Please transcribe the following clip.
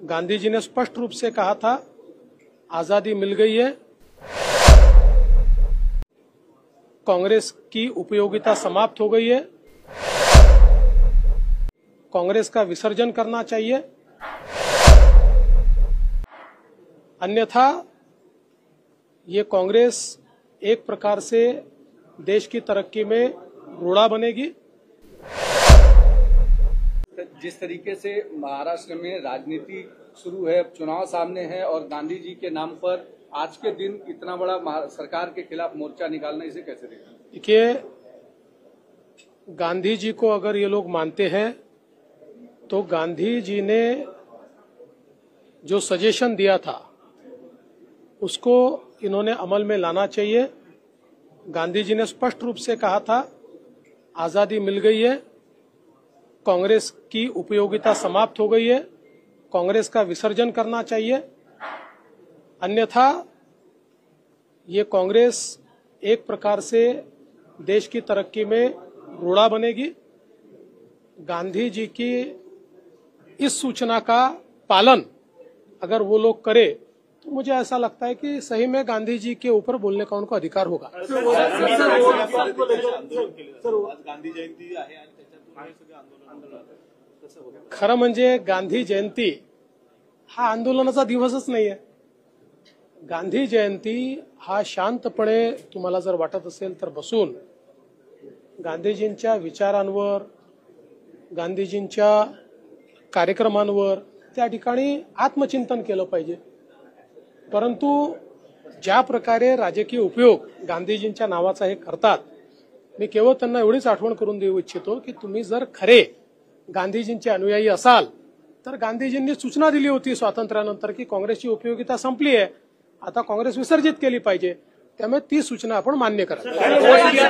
गांधी जी ने स्पष्ट रूप से कहा था, आजादी मिल गई है, कांग्रेस की उपयोगिता समाप्त हो गई है, कांग्रेस का विसर्जन करना चाहिए, अन्यथा ये कांग्रेस एक प्रकार से देश की तरक्की में रोड़ा बनेगी। जिस तरीके से महाराष्ट्र में राजनीति शुरू है, चुनाव सामने है और गांधी जी के नाम पर आज के दिन इतना बड़ा सरकार के खिलाफ मोर्चा निकालना, इसे कैसे देखते हैं? देखिए, गांधी जी को अगर ये लोग मानते हैं तो गांधी जी ने जो सजेशन दिया था उसको इन्होंने अमल में लाना चाहिए। गांधी जी ने स्पष्ट रूप से कहा था, आजादी मिल गई है, कांग्रेस की उपयोगिता समाप्त हो गई है, कांग्रेस का विसर्जन करना चाहिए, अन्यथा ये कांग्रेस एक प्रकार से देश की तरक्की में रोड़ा बनेगी। गांधी जी की इस सूचना का पालन अगर वो लोग करे तो मुझे ऐसा लगता है कि सही में गांधी जी के ऊपर बोलने का उनको अधिकार होगा। गांधी जयंती आहे आणि त्याच्यात खरं म्हणजे गांधी जयंती हा आंदोलनाचा दिवसच नाहीये। गांधी जयंती हा शांतपणे तुम्हाला जर वाटत असेल तर बसून गांधीजींच्या विचारांवर, गांधीजींच्या कार्यक्रमांवर त्या ठिकाणी आत्मचिंतन केलं पाहिजे। परंतु ज्या प्रकारे राजकीय उपयोग गांधीजींच्या नावाचा हे करतात, मी केवळ त्यांना एवढीच आठवण करून देऊ इच्छितो की तुम्ही जर खरे गांधीजींचे अनुयायी असाल तर गांधीजींनी सूचना दिली होती स्वातंत्र्यानंतर की काँग्रेसची उपयोगिता संपली आहे, आता काँग्रेस विसर्जित केली पाहिजे, त्यामुळे ती सूचना आपण मान्य करा।